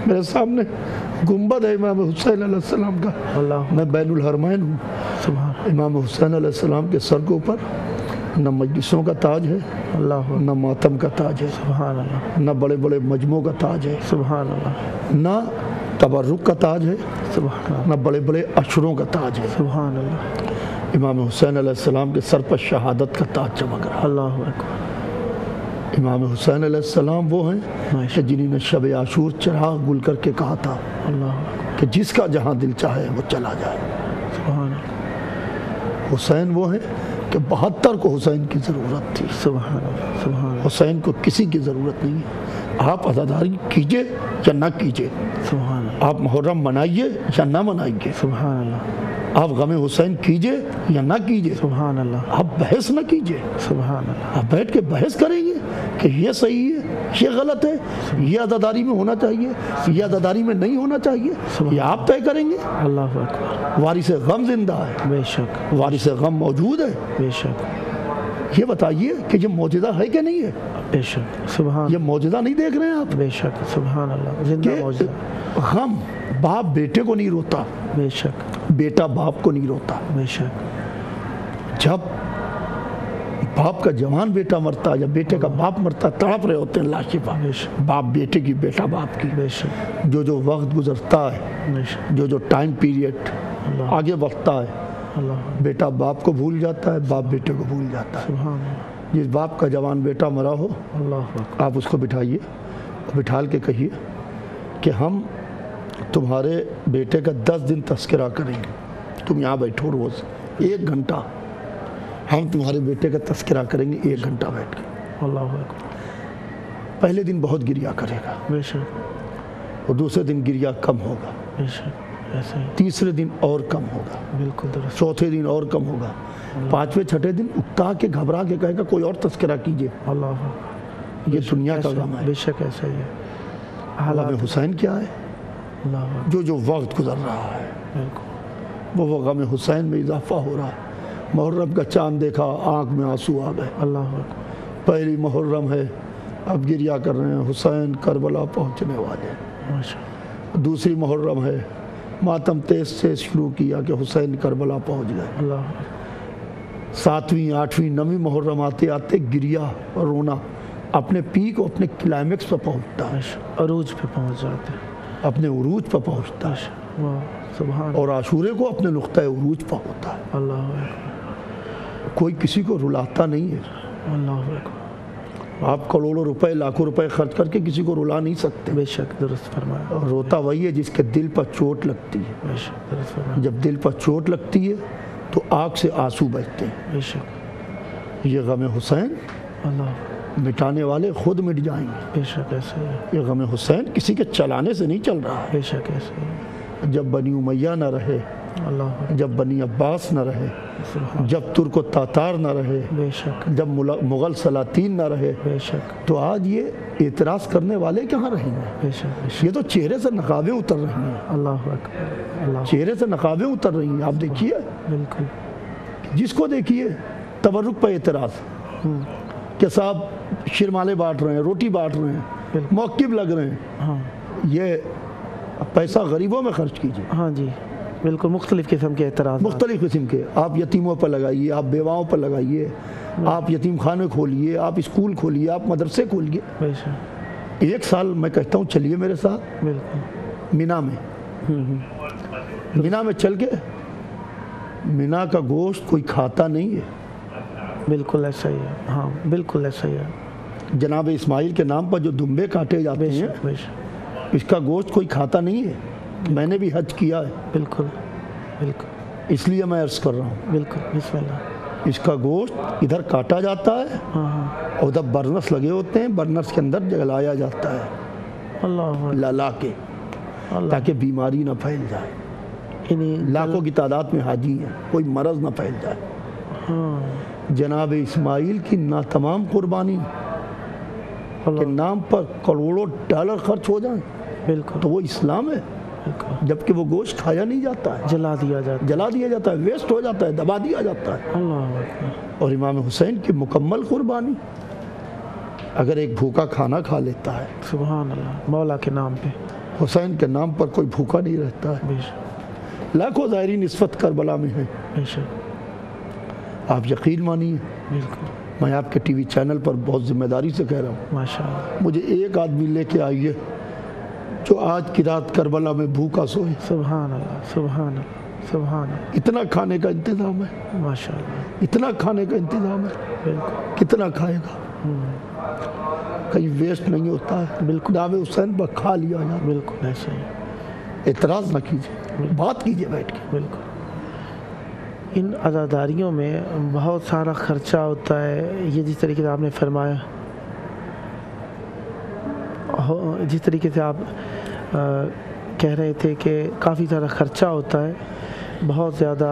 میرے سامنے گنبد ہے امام حسین علیہ السلام کا، میں بین الحرمین ہوں۔ امام حسین علیہ السلام کے سر کے اوپر نہ مجلسوں کا تاج ہے، نہ ماتم کا تاج ہے، سبحان اللہ، نہ بڑے بڑے مجموعوں کا تاج ہے، سبحان اللہ، نہ تبرک کا تاج ہے، سبحان اللہ، نہ بڑے بڑے عشروں کا تاج ہے۔ سبحان اللہ، امام حسین علیہ السلام کے سر پر شہادت کا تاج چمک رہا ہے۔ اللہ اکبر۔ امام حسین علیہ السلام وہ ہیں کہ جنہوں نے شب عاشور چراغ گل کر کے کہا تھا کہ جس کا جہاں دل چاہے وہ چلا جائے۔ سبحان اللہ۔ حسین وہ ہیں کہ 72 کو حسین کی ضرورت تھی، سبحان اللہ، سبحان اللہ، حسین کو کسی کی ضرورت نہیں ہے۔ آپ عزاداری کیجئے یا نہ کیجئے، سبحان اللہ، آپ محرم منائیے یا نہ منائیے، سبحان اللہ، آپ غم حسین کیجئے یا نہ کیجئے، سبحان اللہ، آپ بحث نہ کیجئے، سبحان اللہ، آپ بیٹھ کے بحث کریں گے کہ یہ صحیح ہے یہ غلط ہے، یہ عزاداری میں ہونا چاہیے یہ عزاداری میں نہیں ہونا چاہیے، یہ آپ طے کریں گے۔ اللہ اکبر، وارث غم زندہ ہے، بے شک، وارث غم موجود ہے۔ بے شک، یہ بتائیے کہ یہ معجزہ ہے کہ نہیں ہے؟ بے شک، سبحان، یہ معجزہ نہیں دیکھ رہے ہیں آپ بے شک، سبحان اللہ، زندہ کہ موجود، غم باپ بیٹے کو نہیں روتا، بے شک، بیٹا باپ کو نہیں روتا۔ بے شک، جب باپ کا جوان بیٹا مرتا ہے یا بیٹے کا باپ مرتا ہے تڑپ رہے ہوتے ہیں لاشیں پر، بے شک، باپ بیٹے کی بیٹا باپ کی، بے شک، جو وقت گزرتا ہے، بے شک، جو ٹائم پیریڈ آگے بڑھتا ہے، اللہ، بیٹا باپ کو بھول جاتا ہے، باپ بیٹے کو بھول جاتا ہے۔ سبحان اللہ، جس باپ کا جوان بیٹا مرا ہو اللہ اکبر، آپ اس کو بٹھائیے، بٹھال کے کہیے کہ ہم تمہارے بیٹے کا 10 دن تذکرہ کریں گے، تم یہاں بیٹھو روز 1 گھنٹہ، ہم تمہارے بیٹے کا تذکرہ کریں گے 1 گھنٹہ بیٹھ کے۔ اللہ اکبر، پہلے دن بہت گریا کرے گا بے شک، اور دوسرے دن گریا کم ہوگا، بے شک، ایسے ہی، تیسرے دن اور کم ہوگا، بالکل درست، چوتھے دن اور کم ہوگا، 5ویں 6ٹھے دن اکتا کے گھبرا کے کہے گا کوئی اور تذکرہ کیجئے۔ اللہ اکبر، یہ دنیا کا غم ہے۔ بے شک ایسا ہی ہے، غم حسین کیا ہے؟ اللہ اکبر، جو وقت گزر رہا ہے بالکل، وہ غم حسین میں اضافہ ہو رہا ہے۔ محرم کا چاند دیکھا آنکھ میں آنسو آ گئے، اللہ اکبر، پہلی محرم ہے اب گریا کر رہے ہیں، حسین کربلا پہنچنے والے ہیں۔ ماشاء اللہ، دوسری محرم ہے ماتم تیز سے شروع کیا کہ حسین کربلا پہنچ گئے۔ اللہ اکبر، 7ویں 8ویں 9ویں محرم آتے آتے گریا اور رونا اپنے پیک اور اپنے کلائمیکس پر پہنچتا ہے، عروج پہ پہنچ جاتے ہیں، اپنے عروج پر پہنچتا ہے، واہ، سبحان اور عاشورے کو اپنے نقطۂ عروج پر ہوتا ہے۔ اللہ اکبر، کوئی کسی کو رلاتا نہیں ہے، اللہ اکبر، آپ کروڑوں روپے لاکھوں روپے خرچ کر کے کسی کو رلا نہیں سکتے. بے شک درست فرمایا. اور روتا وہی ہے جس کے دل پر چوٹ لگتی ہے. بے شک درست فرمایا. جب دل پر چوٹ لگتی ہے تو آنکھ سے آنسو بہتے ہیں. بے شک. یہ غم حسین اللہ. مٹانے والے خود مٹ جائیں گے. بے شک ایسے ہی ہے. یہ غم حسین کسی کے چلانے سے نہیں چل رہا ہے. بے شک ایسے ہی ہے. جب بنی امیہ نہ رہے، اللہ. جب بنی عباس نہ رہے، سبحان. جب ترک و تاتار نہ رہے، بے شک. جب مغل سلاطین نہ رہے، بے شک. تو آج یہ اعتراض کرنے والے کہاں رہیں گے؟ بے شک. بے شک. یہ تو چہرے سے نقابیں اتر رہی ہیں. اللہ اکبر. اللہ. چہرے سے نقابیں اتر رہی ہیں. آپ دیکھیے، بالکل. جس کو دیکھیے تبرک پہ اعتراض کہ صاحب شرمالے بانٹ رہے ہیں، روٹی بانٹ رہے ہیں، موقف لگ رہے ہیں. ہاں. یہ پیسہ غریبوں میں خرچ کیجیے. ہاں جی بالکل. مختلف قسم کے اعتراض. مختلف قسم کے. آپ یتیموں پر لگائیے، آپ بیواؤں پر لگائیے، آپ یتیم خانے کھولیے، آپ اسکول کھولیے، آپ مدرسے کھولیے. بے شک. ایک سال میں کہتا ہوں چلیے میرے ساتھ بالکل. مینا میں. مینا میں چل کے، مینا کا گوشت کوئی کھاتا نہیں ہے. بالکل ایسا ہی ہے. ہاں بالکل ایسا ہی ہے. جناب اسماعیل کے نام پر جو دمبے کاٹے جاتے بے ہیں، شک. بے شک. اس کا گوشت کوئی کھاتا نہیں ہے. میں نے بھی حج کیا ہے، بالکل. بالکل. اس لیے میں عرض کر رہا ہوں. بالکل. بسم اللہ. اس کا گوشت ادھر کاٹا جاتا ہے ہاں ہاں. اور ادھر برنس لگے ہوتے ہیں، برنس کے اندر جلایا جاتا ہے اللہ. لا کے، اللہ. تاکہ بیماری نہ پھیل جائے. یعنی لاکھوں کی تعداد میں حاجی ہیں، کوئی مرض نہ پھیل جائے. ہاں. جناب اسماعیل کی تمام قربانی کے اللہ. نام پر کروڑوں ڈالر خرچ ہو جائیں بالکل. تو وہ اسلام ہے. بالکل. جبکہ وہ گوشت کھایا نہیں جاتا ہے، جلا دیا جاتا. جلا دیا جاتا ہے، ویسٹ ہو جاتا ہے، دبا دیا جاتا ہے. اللہ اکبر. اور امام حسین کی مکمل قربانی، اگر ایک بھوکا کھانا کھا لیتا ہے، سبحان اللہ. مولا کے نام پہ. حسین کے نام پر کوئی بھوکا نہیں رہتا ہے. بے شک. لاکھوں زائرین اس وقت کربلا میں ہیں. بے شک. آپ یقین مانیے، بالکل. میں آپ کے ٹی وی چینل پر بہت ذمہ داری سے کہہ رہا ہوں، ماشاء اللہ. مجھے ایک آدمی لے کے آئیے جو آج کی رات کربلا میں بھوکا سوئے. سبحان اللہ. سبحان اللہ. سبحان اللہ. اتنا کھانے کا انتظام ہے، ماشاء اللہ. اتنا کھانے کا انتظام ہے، بالکل. کتنا کھائے گا؟ کہیں ویسٹ نہیں ہوتا ہے. بالکل. نام حسین پر کھا لیا جائے. بالکل ایسے ہی. اعتراض نہ کیجیے، بات کیجیے بیٹھ کے. بالکل. ان عزاداریوں میں بہت سارا خرچہ ہوتا ہے. یہ جس طریقے سے آپ نے فرمایا، جس طریقے سے آپ کہہ رہے تھے کہ کافی سارا خرچہ ہوتا ہے، بہت زیادہ،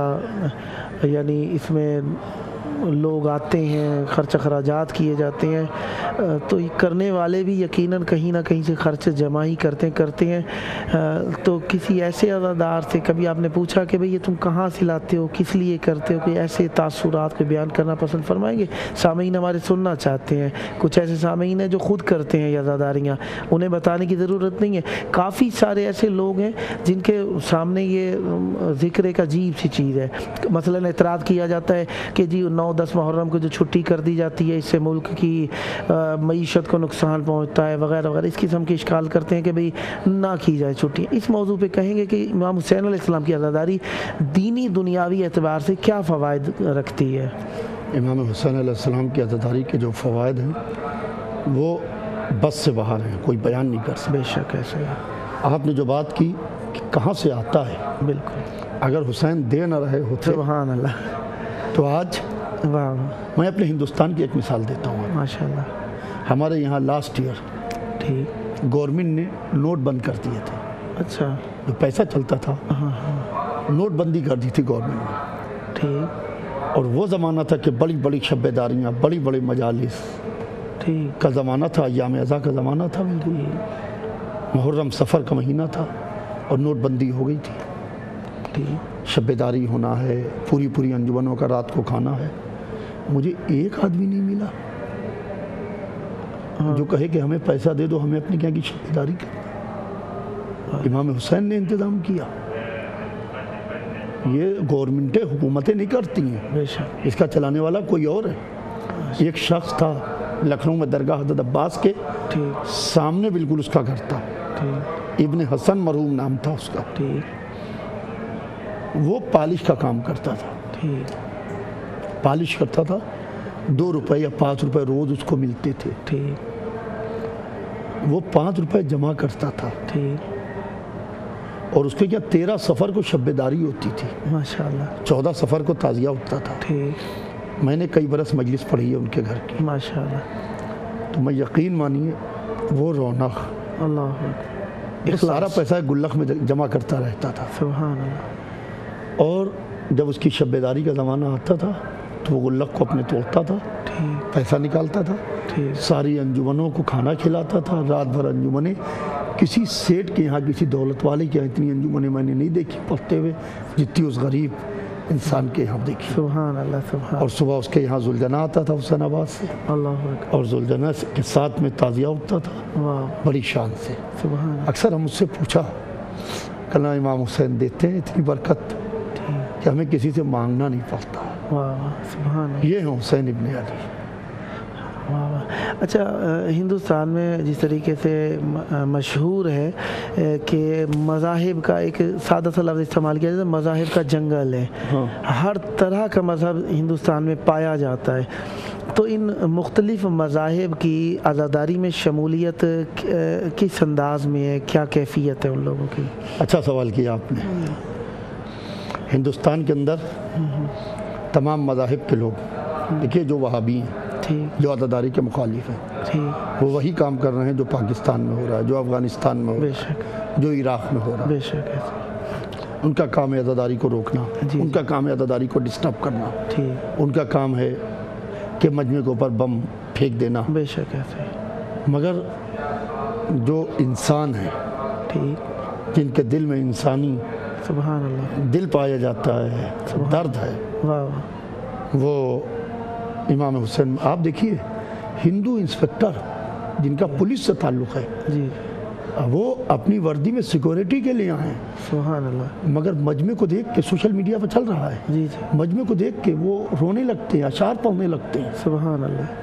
یعنی اس میں لوگ آتے ہیں، خرچ اخراجات کیے جاتے ہیں، تو کرنے والے بھی یقیناً کہیں نہ کہیں سے خرچ جمع ہی کرتے ہیں. تو کسی ایسے عزادار سے کبھی آپ نے پوچھا کہ بھئی یہ تم کہاں سے لاتے ہو، کس لیے کرتے ہو؟ کوئی ایسے تاثرات کو بیان کرنا پسند فرمائیں گے؟ سامعین ہمارے سننا چاہتے ہیں. کچھ ایسے سامعین ہیں جو خود کرتے ہیں یہ عزاداریاں، انہیں بتانے کی ضرورت نہیں ہے. کافی سارے ایسے لوگ ہیں جن کے سامنے یہ ذکر ایک عجیب سی چیز ہے. مثلاً اعتراض کیا جاتا ہے کہ جی 9-10 محرم کو جو چھٹی کر دی جاتی ہے، اس سے ملک کی معیشت کو نقصان پہنچتا ہے وغیرہ وغیرہ. اس قسم کے اشکال کرتے ہیں کہ بھئی نہ کی جائے چھٹی. اس موضوع پہ کہیں گے کہ امام حسین علیہ السلام کی عزاداری دینی دنیاوی اعتبار سے کیا فوائد رکھتی ہے؟ امام حسین علیہ السلام کی عزاداری کے جو فوائد ہیں وہ بس سے باہر ہیں، کوئی بیان نہیں کر سکتا. بے شک ایسے ہے. آپ نے جو بات کی کہ کہاں سے آتا ہے، بالکل. اگر حسین دے نہ رہے ہوتے سبحان اللہ. تو آج واہ. میں اپنے ہندوستان کی ایک مثال دیتا ہوں. ماشاء اللہ. ہمارے یہاں لاسٹ ایئر ٹھیک. گورنمنٹ نے نوٹ بند کر دیے تھے. اچھا. جو پیسہ چلتا تھا ہاں ہاں. نوٹ بندی کر دی تھی گورنمنٹ نے. ٹھیک. اور وہ زمانہ تھا کہ بڑی بڑی شب داریاں، بڑی بڑی مجالس ٹھیک. کا زمانہ تھا، ایام ازا کا زمانہ تھا. بالکل محرم سفر کا مہینہ تھا اور نوٹ بندی ہو گئی تھی. ٹھیک. شب داری ہونا ہے، پوری انجمنوں کا رات کو کھانا ہے. مجھے ایک آدمی نہیں ملا جو کہے کہ ہمیں پیسہ دے دو، ہمیں اپنی کیا کی شب داری کرنا. امام حسین نے انتظام کیا. یہ گورنمنٹیں، حکومتیں نہیں کرتی ہیں، بے شک. اس کا چلانے والا کوئی اور ہے. ایک شخص تھا لکھنؤ میں درگاہ حضرت عباس کے ٹھیک. سامنے بالکل اس کا گھر تھا. ٹھیک. ابن حسن مرحوم نام تھا اس کا. ٹھیک. وہ پالش کا کام کرتا تھا، ٹھیک. پالش کرتا تھا. 2 روپے یا 5 روپے روز اس کو ملتے تھے. ٹھیک. وہ 5 روپے جمع کرتا تھا ٹھیک. اور اس کے کیا 13 سفر کو شبیداری ہوتی تھی, ماشاءاللہ. 14 سفر کو تعزیہ ہوتا تھا. ٹھیک. میں نے کئی برس مجلس پڑھی ہے ان کے گھر کی, ماشاءاللہ. تو میں یقین مانیے وہ رونق, اللہ یہ سارا پیسہ گلخ میں جمع کرتا رہتا تھا. سبحان اللہ. اور جب اس کی شبیداری کا زمانہ آتا تھا تو وہ گلخ کو اپنے توڑتا تھا, ٹھیک. پیسہ نکالتا تھا, ٹھیک. ساری انجمنوں کو کھانا کھلاتا تھا. رات بھر انجمنیں, کسی سیٹ کے یہاں, کسی دولت والے کے یہاں اتنی انجمنیں میں نے نہیں دیکھی پڑھتے ہوئے جتنی اس غریب انسان کے یہاں دیکھی. سبحان اللہ. سبحان. اور صبح اس کے یہاں ذوالجناح آتا تھا حسین آباد سے, اللہ اکبر. اور ذوالجناح کے ساتھ میں تعزیہ ہوتا تھا واہ. بڑی شان سے. سبحان. اکثر ہم اس سے پوچھا, کہنا امام حسین دیتے ہیں اتنی برکت کہ ہمیں کسی سے مانگنا نہیں پڑتا. واہ. سبحان. یہ ہیں حسین ابن علی. اچھا, ہندوستان میں جس طریقے سے مشہور ہے کہ مذاہب کا ایک سادہ سا لفظ استعمال کیا جاتا ہے, مذاہب کا جنگل ہے. ہر طرح کا مذہب ہندوستان میں پایا جاتا ہے. تو ان مختلف مذاہب کی عزاداری میں شمولیت کس انداز میں ہے, کیا کیفیت ہے ان لوگوں کی؟ اچھا سوال کیا آپ نے. ہندوستان کے اندر تمام مذاہب کے لوگ, دیکھیے جو وہابی ہیں, ٹھیک. جو عزاداری کے مخالف ہیں, ٹھیک. وہ وہی کام کر رہے ہیں جو پاکستان میں ہو رہا ہے, جو افغانستان میں ہو بے رہا ہے, شک. جو عراق میں ہو رہا ہے. بے شک. ان کا کام ہے عزاداری کو روکنا, جی. ان کا کام ہے عزاداری کو ڈسٹرب کرنا, ٹھیک. ان کا کام ہے کہ مجمع کے اوپر بم پھینک دینا. بے شک. مگر جو انسان ہیں, ٹھیک. جن کے دل میں انسانی سبحان اللہ. دل پایا جاتا ہے, درد ہے, واہ. وہ امام حسین. آپ دیکھیے ہندو انسپیکٹر جن کا پولیس سے تعلق ہے, جی. وہ اپنی وردی میں سیکورٹی کے لیے آئے ہیں, سبحان اللہ. مگر مجمع کو دیکھ کے, سوشل میڈیا پہ چل رہا ہے, جی جی. مجمع کو دیکھ کے وہ رونے لگتے ہیں, اشعار پڑھنے لگتے ہیں. سبحان اللہ.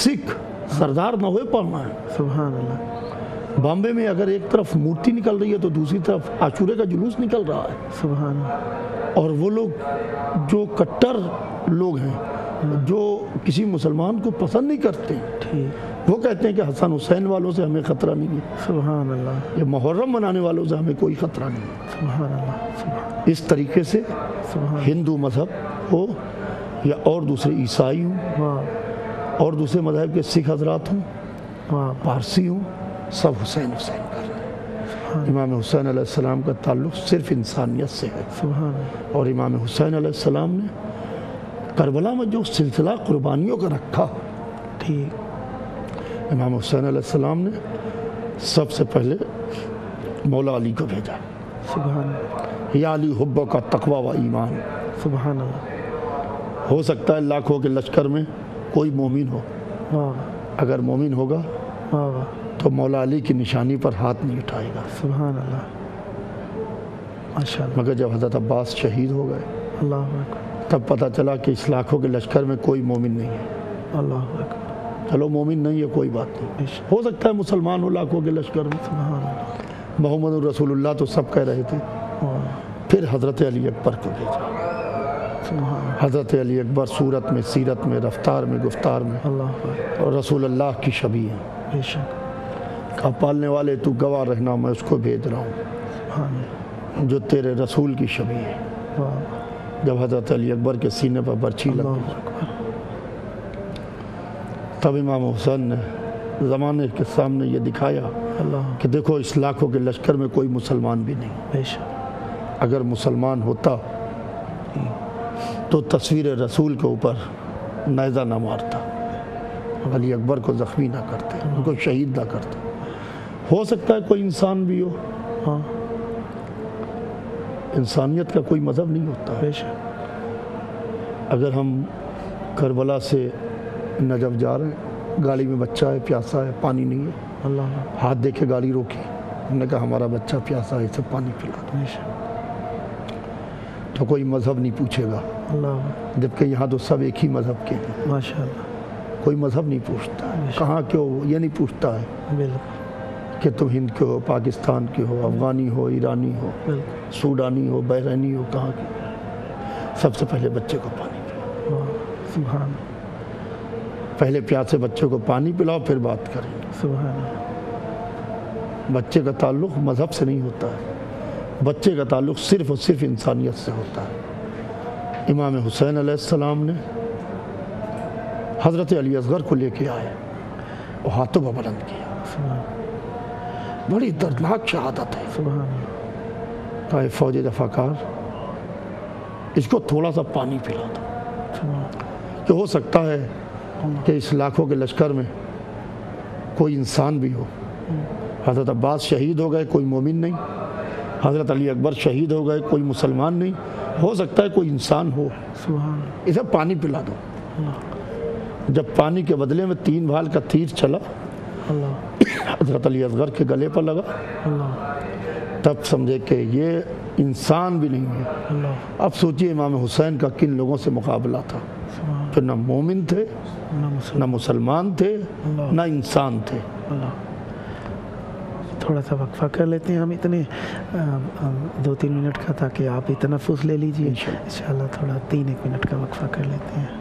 سکھ سردار نہ ہوئے پڑھنا ہے. سبحان اللہ. بامبے میں اگر ایک طرف مورتی نکل رہی ہے تو دوسری طرف عاشورے کا جلوس نکل رہا ہے. سبحان اللہ. اور وہ لوگ جو کٹر لوگ ہیں, جو کسی مسلمان کو پسند نہیں کرتے, ٹھیک. وہ کہتے ہیں کہ حسن حسین والوں سے ہمیں خطرہ نہیں ہے, سبحان اللہ. یہ محرم منانے والوں سے ہمیں کوئی خطرہ نہیں ہے. سبحان اللہ. سبحان. اس طریقے سے سبحان. ہندو مذہب ہو یا اور دوسرے عیسائی ہوں, واہ. اور دوسرے مذہب کے سکھ حضرات ہوں, واہ. پارسی ہوں, سب حسین حسین کر رہے ہیں. امام حسین علیہ السلام کا تعلق صرف انسانیت سے ہے. سبحان اللہ. اور امام حسین علیہ السلام نے کربلا میں جو سلسلہ قربانیوں کا رکھا, ٹھیک. امام حسین علیہ السلام نے سب سے پہلے مولا علی کو بھیجا. سبحان اللہ. یا علی حب کا تقوی و ایمان. سبحان اللہ. ہو سکتا ہے لاکھوں کے لشکر میں کوئی مومن ہو, واہ. اگر مومن ہوگا واہ. واہ. تو مولا علی کی نشانی پر ہاتھ نہیں اٹھائے گا. سبحان اللہ. ماشاء اللہ. مگر جب حضرت عباس شہید ہو گئے اللہ اکبر. تب پتہ چلا کہ اس لاکھوں کے لشکر میں کوئی مومن نہیں ہے. اللہ اکبر. چلو مومن نہیں ہے کوئی بات نہیں, ہو سکتا ہے مسلمان ہو لاکھوں کے لشکر میں. سبحان اللہ. محمد الرسول اللہ تو سب کہہ رہے تھے. پھر حضرت علی اکبر کو بھیجا. سبحان. حضرت علی اکبر صورت میں, سیرت میں, رفتار میں, گفتار میں اللہ اکبر. اور رسول اللہ کی شبیہ ہیں. بے شک. کہا پالنے والے تو گواہ رہنا, میں اس کو بھیج رہا ہوں سبحان اللہ. جو تیرے رسول کی شبیہ ہے. واہ. جب حضرت علی اکبر کے سینے پر برچھی لگ اللہ گئی, اکبر. تب امام حسین نے زمانے کے سامنے یہ دکھایا اللہ. کہ دیکھو اس لاکھوں کے لشکر میں کوئی مسلمان بھی نہیں. بے شک. اگر مسلمان ہوتا تو تصویر رسول کے اوپر نیزہ نہ مارتا, علی اکبر کو زخمی نہ کرتے, ان کو شہید نہ کرتے. ہو سکتا ہے کوئی انسان بھی ہو, ہاں. انسانیت کا کوئی مذہب نہیں ہوتا. بے شک. اگر ہم کربلا سے نجف جا رہے ہیں, گاڑی میں بچہ ہے, پیاسا ہے, پانی نہیں ہے, اللہ. ہاتھ دے کے گاڑی روکی, ہم نے کہا ہمارا بچہ پیاسا ہے, اسے پانی پلا دو, بے شک. تو کوئی مذہب نہیں پوچھے گا. اللہ. جبکہ یہاں تو سب ایک ہی مذہب کے ہیں, ماشاء اللہ. کوئی مذہب نہیں پوچھتا ہے. کہاں کے ہو یہ نہیں پوچھتا ہے بالکل. کہ تم ہند کے ہو, پاکستان کے ہو, افغانی ہو, ایرانی ہو, بالکل. سوڈانی ہو, بحرینی ہو, کہاں کے. سب سے پہلے بچے کو پانی پلا. واہ. سبحان. پہلے پیاسے بچے کو پانی پلاؤ پھر بات کریں. سبحان اللہ. بچے کا تعلق مذہب سے نہیں ہوتا ہے، بچے کا تعلق صرف اور صرف انسانیت سے ہوتا ہے. امام حسین علیہ السلام نے حضرت علی اصغر کو لے کے آئے اور ہاتھوں پر بلند کیا. بڑی دردناک شہادت ہے. سبحان اللہ. کہا فوج دفاع کار اس کو تھوڑا سا پانی پلا دو، کہ ہو سکتا ہے کہ اس لاکھوں کے لشکر میں کوئی انسان بھی ہو. حضرت عباس شہید ہو گئے، کوئی مومن نہیں. حضرت علی اکبر شہید ہو گئے، کوئی مسلمان نہیں. ہو سکتا ہے کوئی انسان ہو، سبحان اسے پانی پلا دو. اللہ. جب پانی کے بدلے میں 3 بھال کا تیر چلا، اللہ. حضرت علی اصغر کے گلے پر لگا، اللہ. تب سمجھے کہ یہ انسان بھی نہیں ہے. اللہ. اب سوچئے امام حسین کا کن لوگوں سے مقابلہ تھا. سبحان پھر نہ مومن تھے، اللہ. نہ مسلمان تھے، اللہ. نہ انسان تھے. اللہ. تھوڑا سا وقفہ کر لیتے ہیں ہم. اتنے 2-3 منٹ کا تھا کہ آپ بھی تنفس لے لیجئے. انشاءاللہ تھوڑا 3-1 منٹ کا وقفہ کر لیتے ہیں.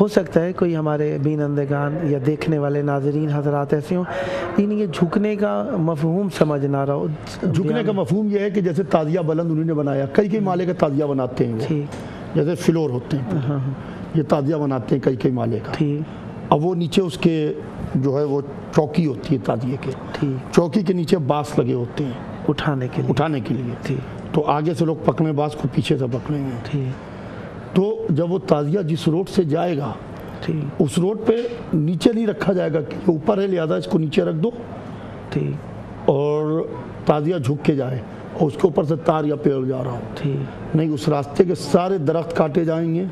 ہو سکتا ہے کوئی ہمارے بینندگان یا دیکھنے والے ناظرین حضرات ایسے ہوں یعنی یہ جھکنے کا مفہوم سمجھ نہ رہا ہو. جھکنے کا مفہوم یہ ہے کہ جیسے تازیہ بلند انہوں نے بنایا, کئی مالے کا تازیہ بناتے ہیں وہ, ٹھیک, جیسے فلور ہوتے ہیں یہ تازیہ بناتے ہیں کئی مالے کا. ٹھیک, اب وہ نیچے اس کے جو ہے وہ چوکی ہوتی ہے تازیے کے, ٹھیک, چوکی کے نیچے بانس لگے ہوتے ہیں اٹھانے کے لیے. ٹھیک, تو آگے سے لوگ پکڑیں بانس کو, پیچھے سے پکڑیں گے. ٹھیک, تو جب وہ تازیہ جس روڈ سے جائے گا ٹھیک, اس روڈ پہ نیچے نہیں رکھا جائے گا کہ اوپر ہے لہذا اس کو نیچے رکھ دو ٹھیک, اور تازیہ جھک کے جائے اور اس کے اوپر سے تار یا پیڑ جا رہا ہو. ٹھیک, نہیں, اس راستے کے سارے درخت کاٹے جائیں گے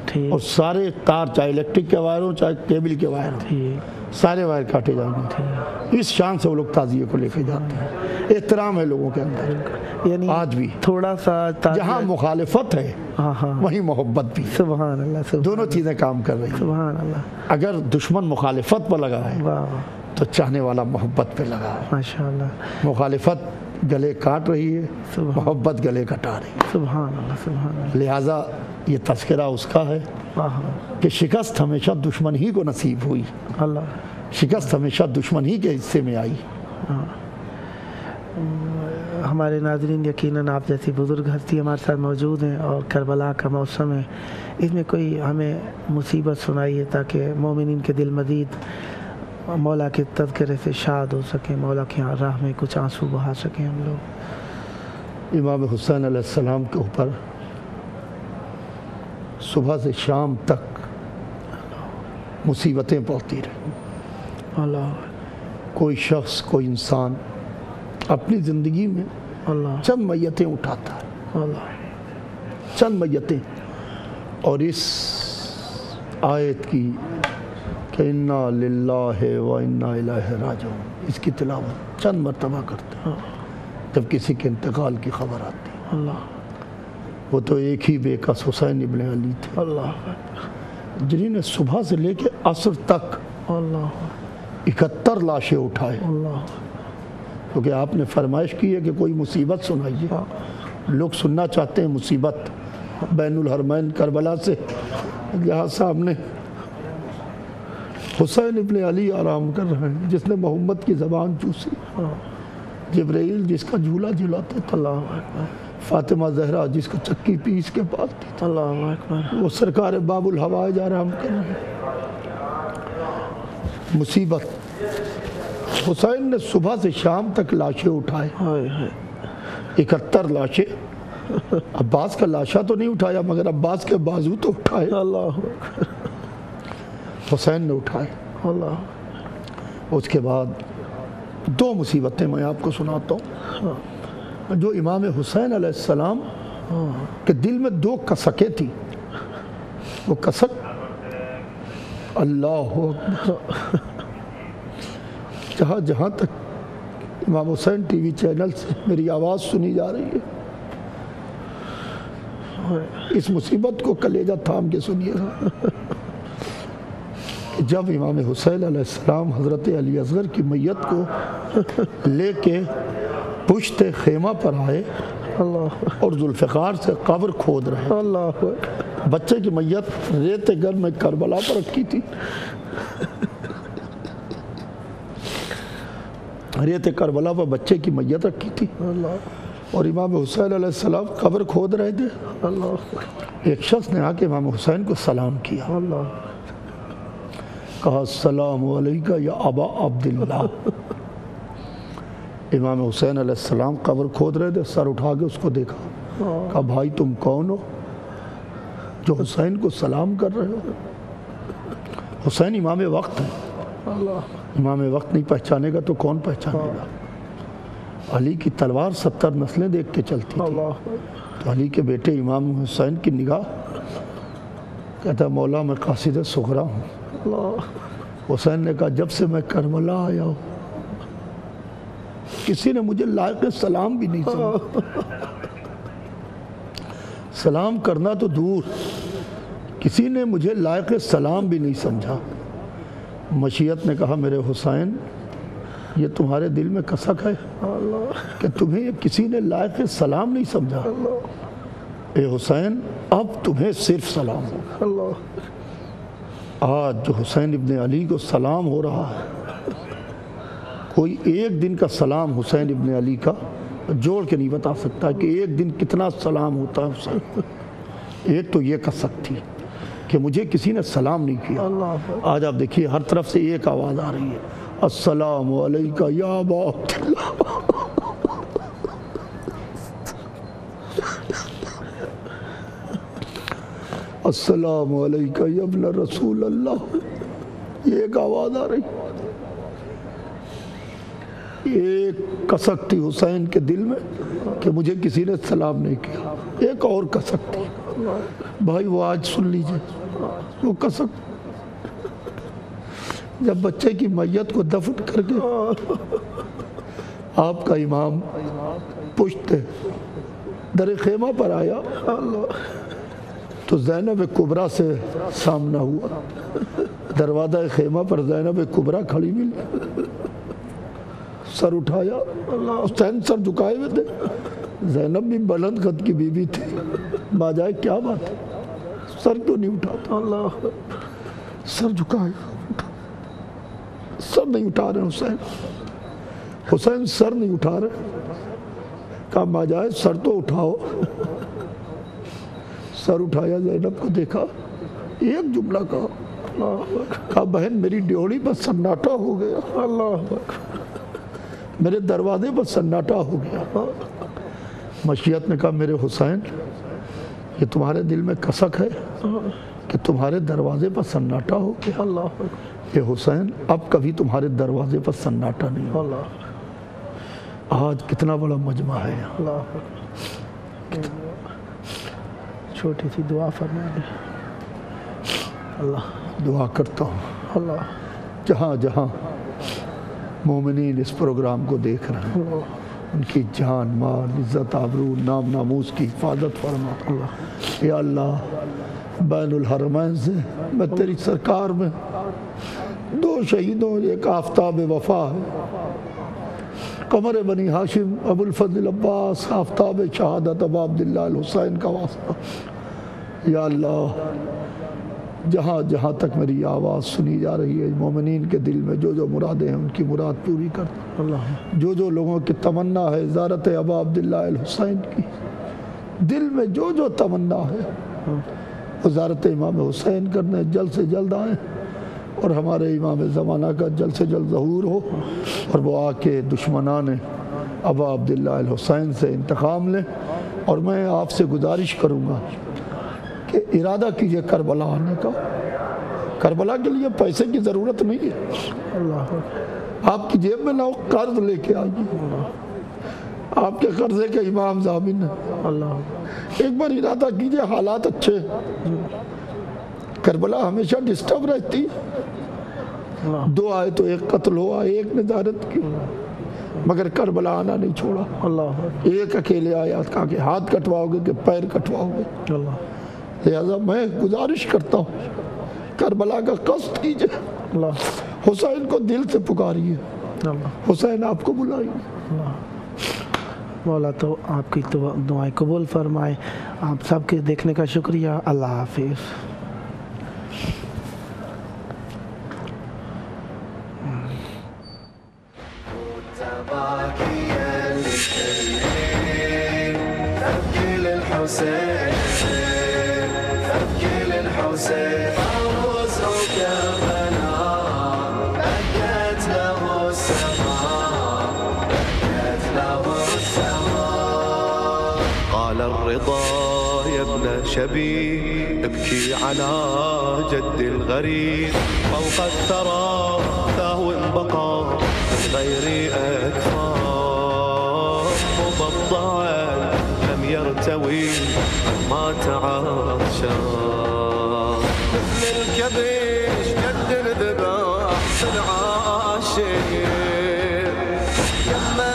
ٹھیک, اور سارے تار, چاہے الیکٹرک کے وائر ہوں چاہے کیبل کے وائر ہوں, ٹھیک, سارے وائر کاٹے جائیں گے. اس شان سے وہ لوگ تعزیے کو لے کے جاتے ہیں. احترام ہے لوگوں کے اندر, یعنی آج بھی تھوڑا سا جہاں مخالفت ہے وہیں محبت بھی ہے. سبحان اللہ, دونوں چیزیں کام کر رہی ہیں. سبحان اللہ. اگر دشمن مخالفت پر لگا ہے واہ, تو چاہنے والا محبت پہ لگا ہے. ماشاء اللہ. مخالفت گلے کاٹ رہی ہے, محبت گلے کٹا رہی ہے. سبحان اللہ, سبحان اللہ. لہٰذا یہ تذکرہ اس کا ہے واہ, کہ شکست ہمیشہ دشمن ہی کو نصیب ہوئی, اللہ, شکست ہمیشہ دشمن ہی کے حصے میں آئی. ہمارے ناظرین یقیناً آپ جیسی بزرگ ہستی ہمارے ساتھ موجود ہیں اور کربلا کا موسم ہے, اس میں کوئی ہمیں مصیبت سنائیے تاکہ مومنین کے دل مزید مولا کے تذکرے سے شاد ہو سکیں, مولا کی راہ میں کچھ آنسو بہا سکیں ہم لوگ. امام حسین علیہ السلام کے اوپر صبح سے شام تک مصیبتیں پڑتی رہیں. اللہ, کوئی شخص, کوئی انسان اپنی زندگی میں اللہ, چند میتیں اٹھاتا ہے, اللہ, چند میتیں, اور اس آیت کی کہ انا للہ و انا الیہ راجعون, اس کی تلاوت چند مرتبہ کرتے ہیں جب کسی کے انتقال کی خبر آتی ہے. اللہ, وہ تو ایک ہی بے کس حسین ابن علی تھے اللہ, جنہوں نے صبح سے لے کے عصر تک اللہ, 71 لاشیں اٹھائے, اللہ, کیونکہ آپ نے فرمائش کی ہے کہ کوئی مصیبت سنائیے. لوگ سننا چاہتے ہیں مصیبت بین الحرمین کربلا سے, جہاں سامنے حسین ابن علی آرام کر رہے ہیں جس نے محمد کی زبان چوسی, جبرائیل جس کا جھولا جھلاتے تھے, اللہ اکبر, فاطمہ زہرا جس کو چکی پیس کے پالتی تھی, اللہ اکبر, وہ سرکار باب الحوائج آرام کر رہے ہیں. مصیبت. حسین نے صبح سے شام تک لاشیں اٹھائے, 71 لاشیں. عباس کا لاشا تو نہیں اٹھایا مگر عباس کے بازو تو اٹھائے, اللہ, حسین نے اٹھائے. اللہ, اس کے بعد 2 مصیبتیں میں آپ کو سناتا ہوں جو امام حسین علیہ السلام کے دل میں 2 کسکیں تھی. وہ کسک اللہ اکبر, جہاں تک امام حسین ٹی وی چینل سے میری آواز سنی جا رہی ہے, اس مصیبت کو کلیجہ تھام کے سنیے گا. جب امام حسین علیہ السلام حضرت علی اصغر کی میت کو لے کے پشت خیمہ پر آئے اور ذوالفقار سے قبر کھود رہے, اللہ, بچے کی میت ریت گھر میں کربلا پر رکھی تھی, ریت کربلا پر بچے کی میت رکھی تھی, اور امام حسین علیہ السلام قبر کھود رہے تھے. اللہ, ایک شخص نے آ کے امام حسین کو سلام کیا, اللہ, کہا السلام علیکہ یا ابا عبداللہ. امام حسین علیہ السلام قبر کھود رہے تھے, سر اٹھا کے اس کو دیکھا, کہا بھائی تم کون ہو جو حسین کو سلام کر رہے ہو؟ حسین امام وقت ہے, امام وقت نہیں پہچانے گا تو کون پہچانے گا؟ علی کی تلوار 70 نسلیں دیکھ کے چلتی تھی. تو علی کے بیٹے امام حسین کی نگاہ, کہتا مولا میں قاصد صغرا ہوں. حسین نے کہا جب سے میں کربلا آیا ہوں کسی نے مجھے لائق سلام بھی نہیں سمجھا, سلام کرنا تو دور, کسی نے مجھے لائق سلام بھی نہیں سمجھا. مشیت نے کہا میرے حسین یہ تمہارے دل میں کسک ہے کہ تمہیں کسی نے لائق سلام نہیں سمجھا. اے حسین اب تمہیں صرف سلام ہو. آج جو حسین ابن علی کو سلام ہو رہا ہے، کوئی ایک دن کا سلام حسین ابن علی کا جوڑ کے نہیں بتا سکتا کہ ایک دن کتنا سلام ہوتا ہے حسین۔ ایک تو یہ کثرت تھی کہ مجھے کسی نے سلام نہیں کیا۔ آج آپ دیکھیے ہر طرف سے ایک آواز آ رہی ہے، السلام علیکہ یا ابا عبداللہ۔ السلام علیکہ یا ابن رسول اللہ۔ یہ ایک آواز آ رہی، ایک کسک تھی حسین کے دل میں کہ مجھے کسی نے سلام نہیں کیا۔ ایک اور کسک تھی، بھائی وہ آج سن لیجئے وہ کسک، جب بچے کی میت کو دفن کر کے آپ کا امام پشت در خیمہ پر آیا تو زینب کبریٰ سے سامنا ہوا۔ دروازہ خیمہ پر زینب کبریٰ کھڑی ملی، سر اٹھایا، حسین سر جھکائے ہوئے تھے، زینب بھی بلند قد کی بی بی تھی، باجائے کیا بات ہے، سر تو نہیں اٹھاتا، اللہ سر جھکائے، سر نہیں اٹھا رہے حسین، حسین سر نہیں اٹھا رہے، کہا باجائے سر تو اٹھاؤ، سر اٹھایا، زینب کو دیکھا، ایک جملہ کہا بہن میری ڈیوڑی پر سناٹا ہو گیا، اللہ میرے دروازے پر سناٹا ہو گیا۔ مشیت نے کہا میرے حسین یہ تمہارے دل میں کسک ہے کہ تمہارے دروازے پر سناٹا ہو گیا، اللہ یہ حسین اب کبھی تمہارے دروازے پر سناٹا نہیں ہو۔ آج کتنا بڑا مجمع ہے یہاں، چھوٹی سی دعا فرمائے، اللہ دعا کرتا ہوں اللہ جہاں جہاں مومنین اس پروگرام کو دیکھ رہے ہیں ان کی جان مال عزت آبرو نام ناموس کی حفاظت فرما اللہ۔ یا اللہ بین الحرمین سے میں تیری سرکار میں دو شہیدوں، ایک آفتاب وفا ہے قمر بنی ہاشم ابو الفضل عباس، آفتاب شہادت ابا عبداللہ الحسین کا واسطہ، یا اللہ جہاں جہاں تک میری آواز سنی جا رہی ہے مومنین کے دل میں جو جو مرادیں ہیں ان کی مراد پوری کر اللہ، جو جو لوگوں کی تمنا ہے زیارت ابا عبداللہ الحسین کی، دل میں جو جو تمنا ہے وہ زیارت امام حسین کرنے جلد سے جلد آئیں اور ہمارے امام زمانہ کا جلد سے جلد ظہور ہو اور وہ آ کے دشمنان ابا عبداللہ الحسین سے انتقام لیں۔ اور میں آپ سے گزارش کروں گا کہ ارادہ کیجئے کربلا آنے کا، کربلا کے لیے پیسے کی ضرورت نہیں ہے، آپ کی جیب میں لاؤ، قرض لے کے آئیے، آپ کے قرضے کے امام ضامن ہیں، ایک بار ارادہ کیجئے، حالات اچھے، کربلا ہمیشہ ڈسٹرب رہتی، دو آئے تو ایک قتل ہوا، ایک نے زیارت کی، مگر کربلا آنا نہیں چھوڑا، ایک اکیلے آیا کہا کہ ہاتھ کٹواؤ گے کہ پیر کٹواؤ گے، لہذا میں گزارش کرتا ہوں کربلا کا قصد کیجئے، حسین کو دل سے پکاریے، حسین آپ کو بلائیے۔ مولا تو آپ کی دعائیں قبول فرمائے، آپ سب کے دیکھنے کا شکریہ، اللہ حافظ۔ قال الرضا يا ابن شبي ابكي على جد الغريب فوق الثرى ثهو بقى من غير أكفار مبضعا لم يرتوي ما تعاشى مثل الكبش قد الذبح العاشق لما